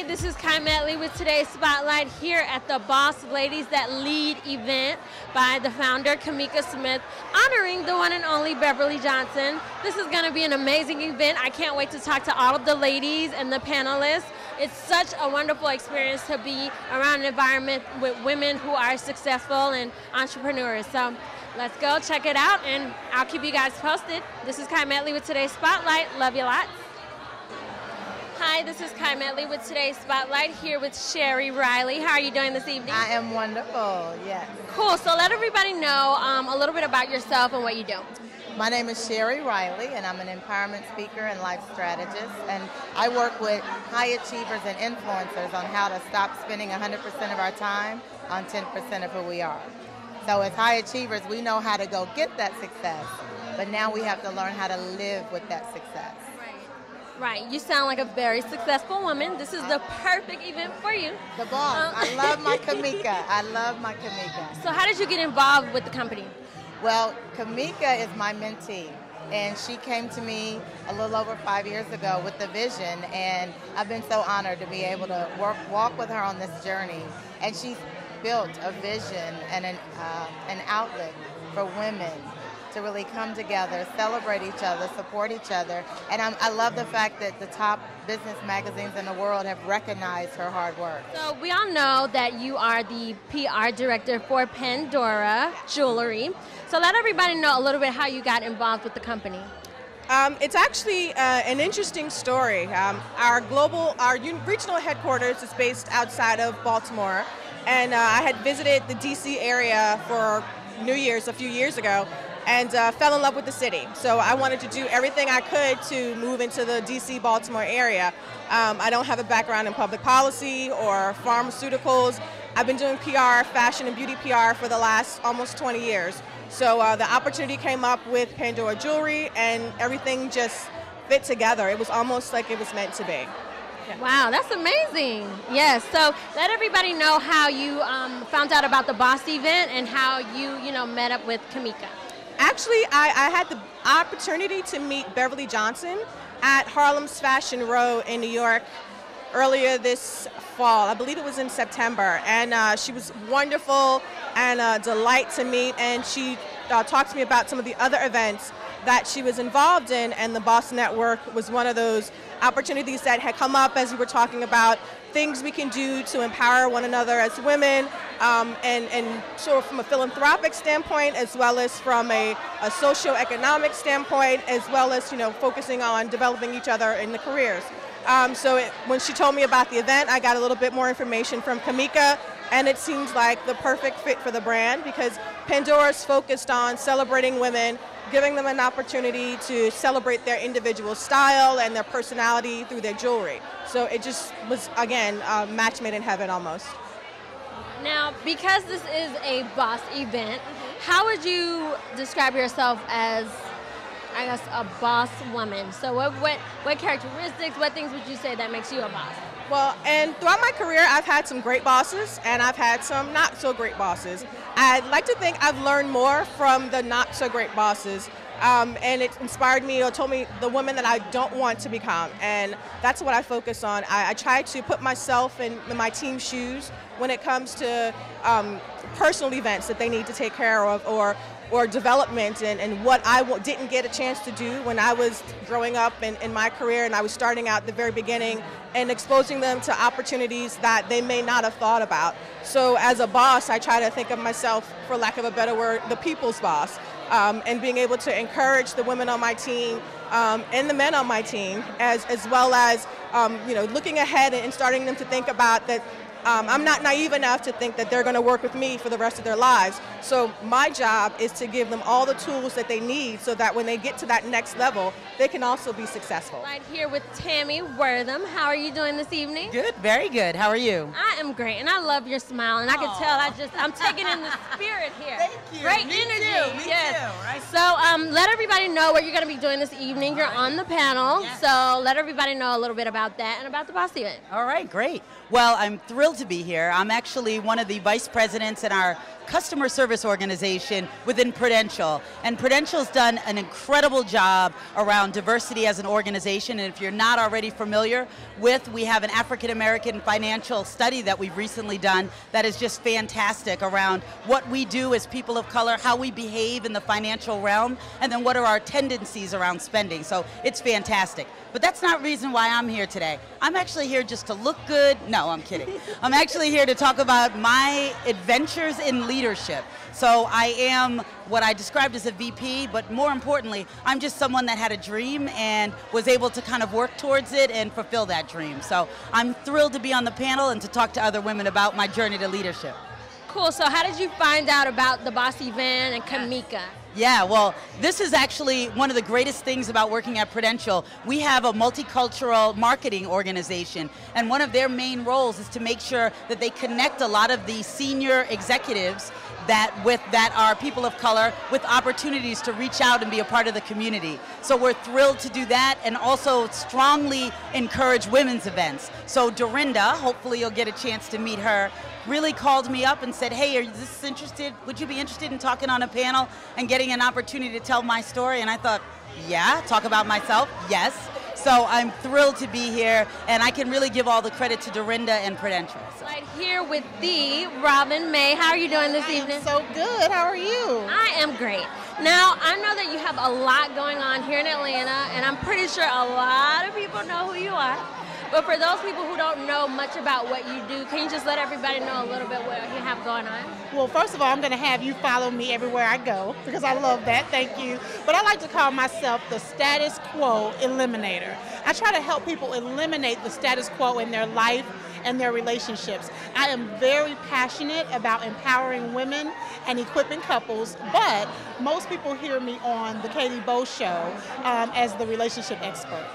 Hi, this is Medley with today's Spotlight here at the Boss Ladies That Lead event by the founder, Cameka Smith, honoring the one and only Beverly Johnson. This is going to be an amazing event. I can't wait to talk to all of the ladies and the panelists. It's such a wonderful experience to be around an environment with women who are successful and entrepreneurs. So let's go check it out, and I'll keep you guys posted. This is Medley with today's Spotlight. Love you lots. Hi, this is Medley with today's Spotlight here with Sherry Riley. How are you doing this evening? I am wonderful, yes. Cool, so let everybody know a little bit about yourself and what you do. My name is Sherry Riley, and I'm an empowerment speaker and life strategist, and I work with high achievers and influencers on how to stop spending 100% of our time on 10% of who we are. So as high achievers, we know how to go get that success, but now we have to learn how to live with that success. Right, you sound like a very successful woman. This is the perfect event for you. The boss. I love my Cameka. I love my Cameka. So how did you get involved with the company? Well, Cameka is my mentee, and she came to me a little over 5 years ago with the vision, and I've been so honored to be able to walk with her on this journey. And she's built a vision and an outlet for women to really come together, celebrate each other, support each other. And I love the fact that the top business magazines in the world have recognized her hard work. So we all know that you are the PR director for Pandora Jewelry. So let everybody know a little bit how you got involved with the company. It's actually an interesting story. Our regional headquarters is based outside of Baltimore, and I had visited the DC area for New Year's a few years ago, and fell in love with the city. So I wanted to do everything I could to move into the DC-Baltimore area. I don't have a background in public policy or pharmaceuticals. I've been doing PR, fashion and beauty PR for the last almost 20 years. So the opportunity came up with Pandora Jewelry, and everything just fit together. It was almost like it was meant to be. Yeah. Wow, that's amazing. Yes, so let everybody know how you found out about the B.O.S.S event and how you met up with Cameka. Actually, I had the opportunity to meet Beverly Johnson at Harlem's Fashion Row in New York earlier this fall. I believe it was in September. And she was wonderful and a delight to meet. And she talked to me about some of the other events that she was involved in. And the B.O.S.S Network was one of those opportunities that had come up as we were talking about things we can do to empower one another as women, and sort of from a philanthropic standpoint, as well as from a socio-economic standpoint, as well as focusing on developing each other in the careers. When she told me about the event, I got a little bit more information from Cameka, and it seems like the perfect fit for the brand because Pandora's focused on celebrating women, giving them an opportunity to celebrate their individual style and their personality through their jewelry. So it just was, again, a match made in heaven almost. Now, because this is a B.O.S.S event, how would you describe yourself as, I guess, a boss woman? So what characteristics, what things would you say that makes you a boss? Well, and throughout my career, I've had some great bosses, and I've had some not so great bosses. I'd like to think I've learned more from the not so great bosses, and it inspired me or told me the woman that I don't want to become, and that's what I focus on. I try to put myself in my team's shoes when it comes to personal events that they need to take care of, or development and what I didn't get a chance to do when I was growing up in my career, and I was starting out at the very beginning, and exposing them to opportunities that they may not have thought about. So as a boss, I try to think of myself, for lack of a better word, the people's boss, and being able to encourage the women on my team and the men on my team, as well as looking ahead and starting them to think about that. I'm not naive enough to think that they're going to work with me for the rest of their lives. So my job is to give them all the tools that they need so that when they get to that next level, they can also be successful. Right here with Tammy Wortham. How are you doing this evening? Good, very good. How are you? I am great, and I love your smile, and I can tell I'm taking in the spirit here. Thank you. Great Me energy. too. Me Yes. too. Right. So let everybody know what you're going to be doing this evening. You're on the panel, Yes. so let everybody know a little bit about that and about the B.O.S.S event. All right, great. Well, I'm thrilled to be here. I'm actually one of the vice presidents in our customer service organization within Prudential. And Prudential's done an incredible job around diversity as an organization. And if you're not already familiar with, we have an African American financial study that we've recently done that is just fantastic around what we do as people of color, how we behave in the financial realm, and then what are our tendencies around spending. So it's fantastic. But that's not the reason why I'm here today. I'm actually here just to look good. No, I'm kidding. I'm actually here to talk about my adventures in leadership. So I am what I described as a VP, but more importantly, I'm just someone that had a dream and was able to kind of work towards it and fulfill that dream. So I'm thrilled to be on the panel and to talk to other women about my journey to leadership. Cool, so how did you find out about the B.O.S.S event and Cameka? Yeah, well, this is actually one of the greatest things about working at Prudential. We have a multicultural marketing organization, and one of their main roles is to make sure that they connect a lot of the senior executives that are people of color with opportunities to reach out and be a part of the community. So we're thrilled to do that and also strongly encourage women's events. So Dorinda, hopefully you'll get a chance to meet her, really called me up and said, hey, would you be interested in talking on a panel and getting an opportunity to tell my story? And I thought, yeah, talk about myself, yes. So I'm thrilled to be here, and I can really give all the credit to Dorinda and Prudential. So. Right here with the Robin May. How are you doing this evening? So good. How are you? I am great. Now, I know that you have a lot going on here in Atlanta, and I'm pretty sure a lot of people know who you are. But for those people who don't know much about what you do, can you just let everybody know a little bit what you have going on? Well, first of all, I'm going to have you follow me everywhere I go because I love that. Thank you. But I like to call myself the status quo eliminator. I try to help people eliminate the status quo in their life and their relationships. I am very passionate about empowering women and equipping couples, but most people hear me on the Katie B.O.S.S show as the relationship expert.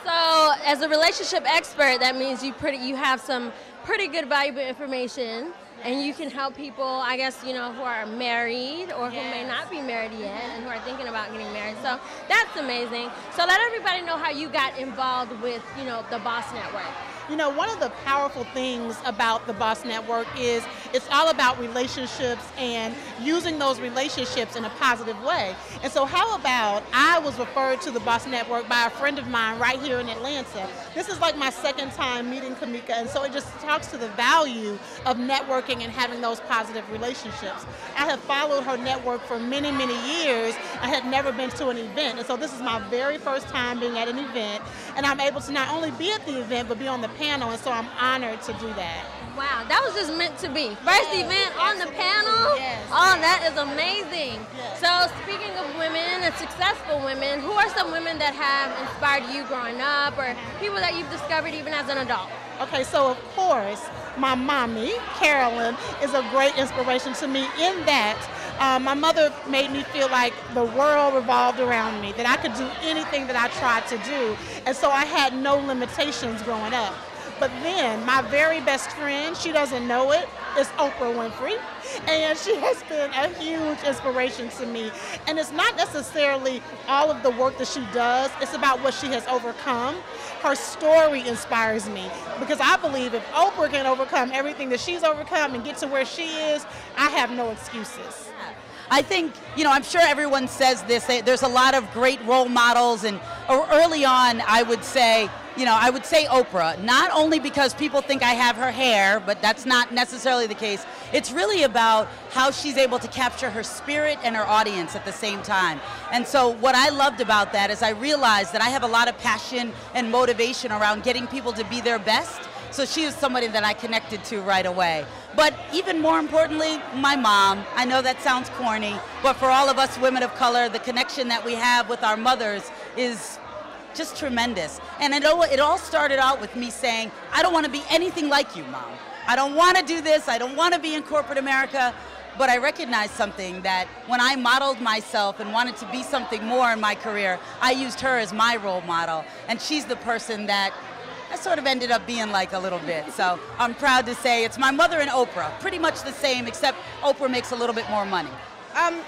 So, as a relationship expert, that means you have some pretty good valuable information, and you can help people, I guess, who are married or who may not be married yet and who are thinking about getting married. So that's amazing. So let everybody know how you got involved with, the B.O.S.S Network. One of the powerful things about the B.O.S.S Network is it's all about relationships and using those relationships in a positive way. And so how about I was referred to the B.O.S.S Network by a friend of mine right here in Atlanta. This is like my second time meeting Cameka, and so it just talks to the value of networking and having those positive relationships. I have followed her network for many, many years. I had never been to an event, and so this is my very first time being at an event, and I'm able to not only be at the event, but be on the panel, and so I'm honored to do that. Wow, that was just meant to be. First event on the panel? Yes. Oh, that is amazing. Yes. So speaking of women and successful women, who are some women that have inspired you growing up or people that you've discovered even as an adult? Okay, so of course, my mommy, Carolyn, is a great inspiration to me in that my mother made me feel like the world revolved around me, that I could do anything that I tried to do, and so I had no limitations growing up. But then my very best friend, she doesn't know it, is Oprah Winfrey, and she has been a huge inspiration to me. And it's not necessarily all of the work that she does, it's about what she has overcome. Her story inspires me because I believe if Oprah can overcome everything that she's overcome and get to where she is, I have no excuses. I think, I'm sure everyone says this, there's a lot of great role models, and early on I would say Oprah, not only because people think I have her hair, but that's not necessarily the case. It's really about how she's able to capture her spirit and her audience at the same time. And so what I loved about that is I realized that I have a lot of passion and motivation around getting people to be their best. So she is somebody that I connected to right away. But even more importantly, my mom. I know that sounds corny, but for all of us women of color, the connection that we have with our mothers is just tremendous. And it all started out with me saying, I don't want to be anything like you, Mom. I don't want to do this. I don't want to be in corporate America. But I recognized something, that when I modeled myself and wanted to be something more in my career, I used her as my role model. And she's the person that I sort of ended up being like a little bit. So I'm proud to say it's my mother and Oprah, pretty much the same, except Oprah makes a little bit more money.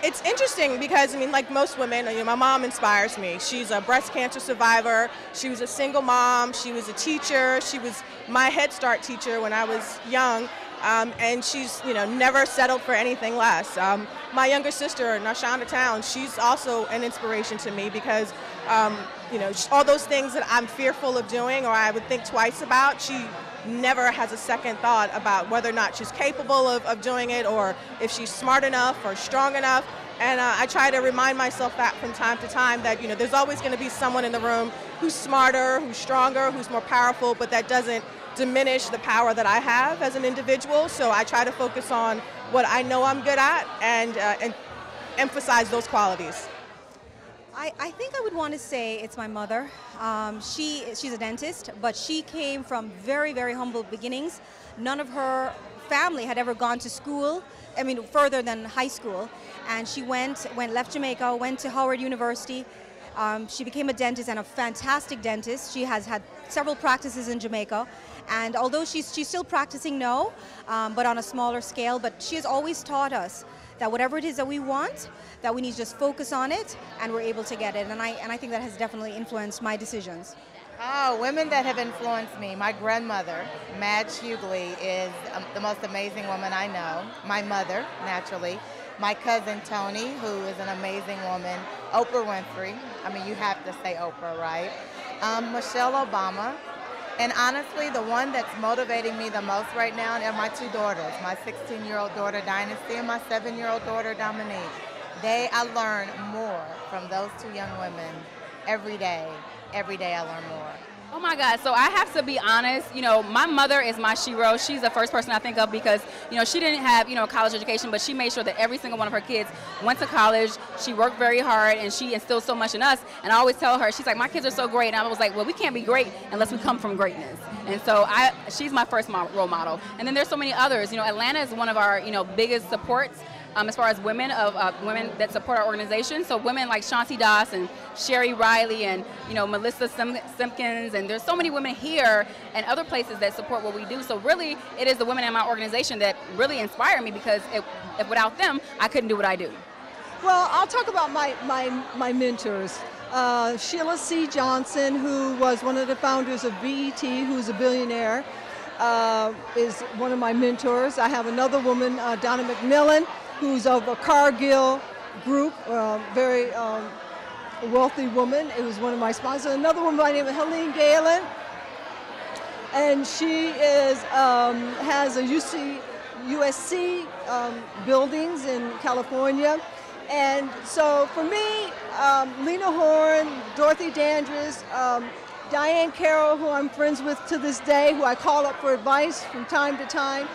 It's interesting because, like most women, my mom inspires me. She's a breast cancer survivor. She was a single mom. She was a teacher. She was my Head Start teacher when I was young. and she's, never settled for anything less. My younger sister, Nashonda Town, she's also an inspiration to me because, all those things that I'm fearful of doing or I would think twice about, she never has a second thought about whether or not she's capable of doing it or if she's smart enough or strong enough. And I try to remind myself that from time to time that, there's always going to be someone in the room who's smarter, who's stronger, who's more powerful, but that doesn't diminish the power that I have as an individual. So I try to focus on what I know I'm good at and emphasize those qualities. I think I would want to say it's my mother. She's a dentist, but she came from very, very humble beginnings. None of her family had ever gone to school, further than high school. And she left Jamaica, went to Howard University. She became a dentist and a fantastic dentist. She has had several practices in Jamaica. And although she's still practicing now, but on a smaller scale, but she has always taught us that whatever it is that we want, that we need to just focus on it, and we're able to get it. And I think that has definitely influenced my decisions. Oh, women that have influenced me. My grandmother, Madge Hughley, is the most amazing woman I know. My mother, naturally. My cousin Tony, who is an amazing woman. Oprah Winfrey. You have to say Oprah, right? Michelle Obama. And honestly, the one that's motivating me the most right now are my two daughters, my 16-year-old daughter, Dynasty, and my 7-year-old daughter, Dominique. I learn more from those two young women every day. Every day I learn more. Oh my God, so I have to be honest, my mother is my shero. She's the first person I think of because, she didn't have, a college education, but she made sure that every single one of her kids went to college. She worked very hard and she instilled so much in us. And I always tell her, she's like, my kids are so great. And I was like, well, we can't be great unless we come from greatness. And so she's my first role model. And then there's so many others. Atlanta is one of our, biggest supports. As far as women women that support our organization. So women like Shanti Das and Sherry Riley and Melissa Simpkins, and there's so many women here and other places that support what we do. So really, it is the women in my organization that really inspire me because if without them, I couldn't do what I do. Well, I'll talk about my mentors. Sheila C. Johnson, who was one of the founders of BET, who's a billionaire, is one of my mentors. I have another woman, Donna McMillan, who's of a Cargill group, very wealthy woman. It was one of my sponsors. Another woman by the name of Helene Galen, and she has a USC buildings in California. And so for me, Lena Horne, Dorothy Dandridge, Diane Carroll, who I'm friends with to this day, who I call up for advice from time to time.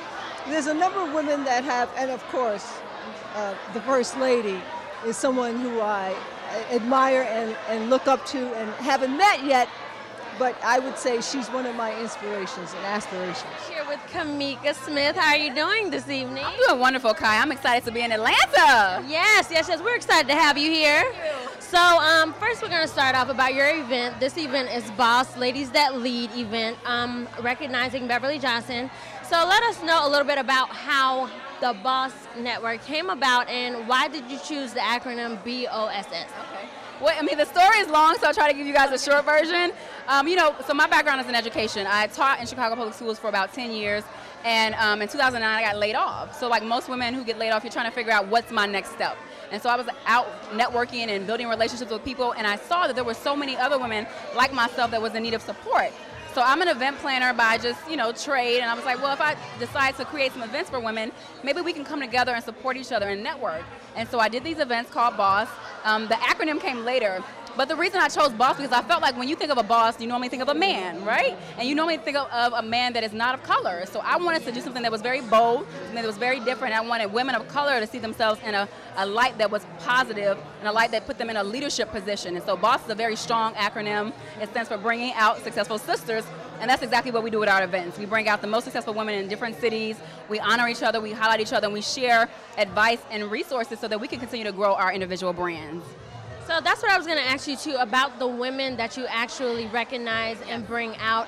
There's a number of women that have, and of course, the First Lady is someone who I admire and look up to and haven't met yet, but I would say she's one of my inspirations and aspirations. Here with Cameka Smith. How are you doing this evening? I'm doing wonderful, Kai. I'm excited to be in Atlanta. Yes. We're excited to have you here. So first we're going to start off about your event. This event is B.O.S.S Ladies That Lead event, recognizing Beverly Johnson. So let us know a little bit about how the B.O.S.S network came about and why did you choose the acronym B.O.S.S? Okay. Well, the story is long, so I'll try to give you guys a short version. So my background is in education. I taught in Chicago Public Schools for about 10 years, and in 2009 I got laid off. So like most women who get laid off, you're trying to figure out what's my next step. And so I was out networking and building relationships with people, and I saw that there were so many other women like myself that was in need of support. So I'm an event planner by just, trade, and I was like, well, if I decide to create some events for women, maybe we can come together and support each other and network. And so I did these events called B.O.S.S. The acronym came later, but the reason I chose B.O.S.S because I felt like when you think of a boss, you normally think of a man, right? And you normally think of a man that is not of color. So I wanted to do something that was very bold, something that was very different. I wanted women of color to see themselves in a light that was positive and a light that put them in a leadership position. And so B.O.S.S is a very strong acronym. It stands for Bringing Out Successful Sisters. And that's exactly what we do at our events. We bring out the most successful women in different cities. We honor each other, we highlight each other, and we share advice and resources so that we can continue to grow our individual brands. So that's what I was going to ask you too about the women that you actually recognize and bring out.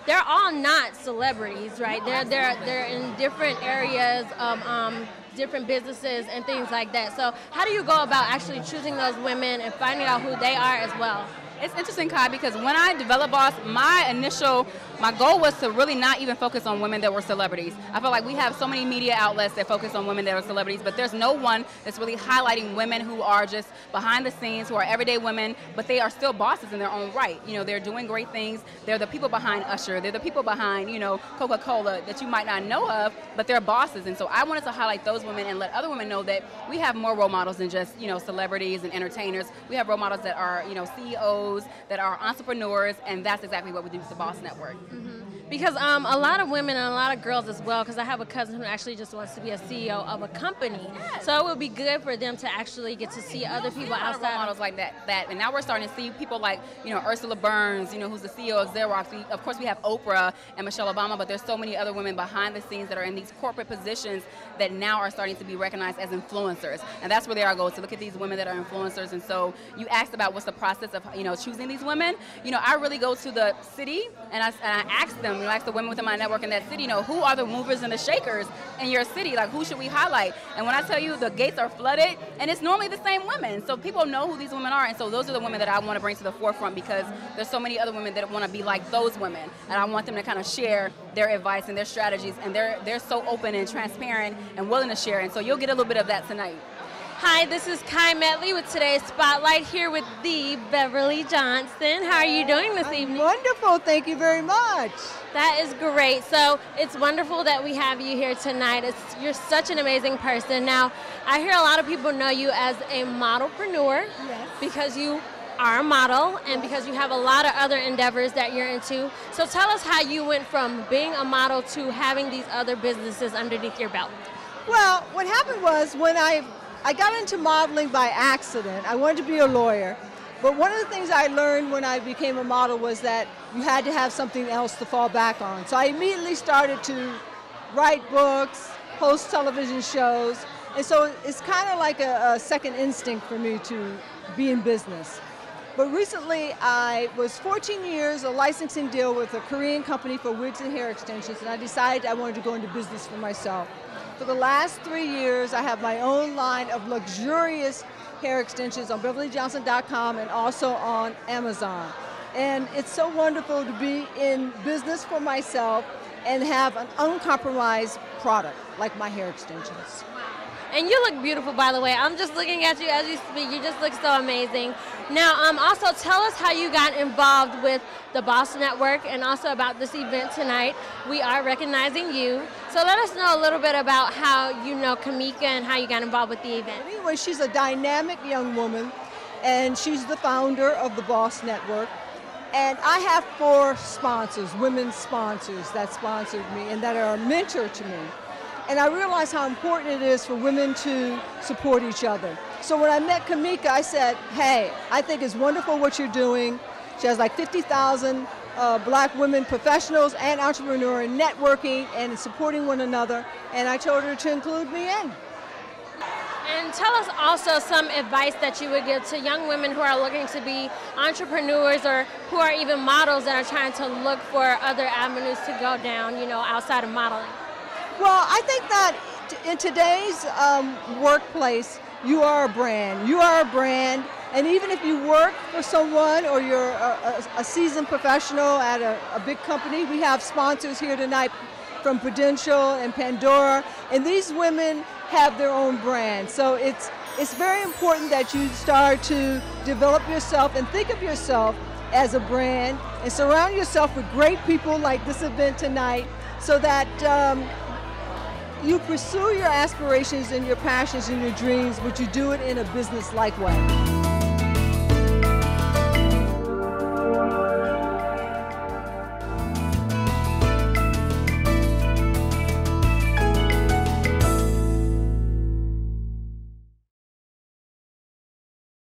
They're all not celebrities, right? No, they're in different areas of different businesses and things like that. So how do you go about actually choosing those women and finding out who they are as well? It's interesting, Kai, because when I developed B.O.S., my goal was to really not even focus on women that were celebrities. I feel like we have so many media outlets that focus on women that are celebrities, but there's no one that's really highlighting women who are just behind the scenes, who are everyday women, but they are still bosses in their own right. You know, they're doing great things. They're the people behind Usher. They're the people behind, you know, Coca-Cola that you might not know of, but they're bosses. And so I wanted to highlight those women and let other women know that we have more role models than just, you know, celebrities and entertainers. We have role models that are, you know, CEOs, that are entrepreneurs, and that's exactly what we do with the B.O.S. Network. Mm-hmm. Because a lot of women and a lot of girls as well, because I have a cousin who actually just wants to be a CEO of a company. Yes. So it would be good for them to actually get to see other people outside. Role models like that. And now we're starting to see people like, you know, Ursula Burns, you know, who's the CEO of Xerox. Of course, we have Oprah and Michelle Obama, but there's so many other women behind the scenes that are in these corporate positions that now are starting to be recognized as influencers. And that's where our goal is, to look at these women that are influencers. And so you asked about what's the process of, you know, choosing these women. You know, I really go to the city and I ask them, you know, ask the women within my network in that city, you know, who are the movers and the shakers in your city? Like, who should we highlight? And when I tell you the gates are flooded, and it's normally the same women. So people know who these women are. And so those are the women that I want to bring to the forefront, because there's so many other women that want to be like those women. And I want them to kind of share their advice and their strategies. And they're so open and transparent and willing to share. And so you'll get a little bit of that tonight. Hi, this is Kai Medley with today's Spotlight here with the Beverly Johnson. How are you doing this evening? Wonderful, thank you very much. That is great. So it's wonderful that we have you here tonight. You're such an amazing person. Now, I hear a lot of people know you as a modelpreneur. Yes. Because you are a model and because you have a lot of other endeavors that you're into. So tell us how you went from being a model to having these other businesses underneath your belt. Well, what happened was when I got into modeling by accident. I wanted to be a lawyer, but one of the things I learned when I became a model was that you had to have something else to fall back on. So I immediately started to write books, host television shows, and so it's kind of like a second instinct for me to be in business. But recently I was 14 years a licensing deal with a Korean company for wigs and hair extensions, and I decided I wanted to go into business for myself. For the last 3 years, I have my own line of luxurious hair extensions on BeverlyJohnson.com and also on Amazon. And it's so wonderful to be in business for myself and have an uncompromised product like my hair extensions. And you look beautiful, by the way. I'm just looking at you as you speak. You just look so amazing. Now, also tell us how you got involved with the B.O.S. Network and also about this event tonight. We are recognizing you. So let us know a little bit about how you know Cameka and how you got involved with the event. Anyway, she's a dynamic young woman, and she's the founder of the B.O.S. Network. And I have 4 sponsors, women sponsors that sponsored me and that are a mentor to me. And I realized how important it is for women to support each other. So when I met Cameka, I said, hey, I think it's wonderful what you're doing. She has like 50,000 black women professionals and entrepreneurs networking and supporting one another. And I told her to include me in. And tell us also some advice that you would give to young women who are looking to be entrepreneurs or who are even models that are trying to look for other avenues to go down, you know, outside of modeling. Well, I think that in today's workplace, you are a brand. You are a brand, and even if you work for someone or you're a seasoned professional at a big company, we have sponsors here tonight from Prudential and Pandora, and these women have their own brand. So it's very important that you start to develop yourself and think of yourself as a brand and surround yourself with great people like this event tonight so that you pursue your aspirations and your passions and your dreams, but you do it in a business-like way.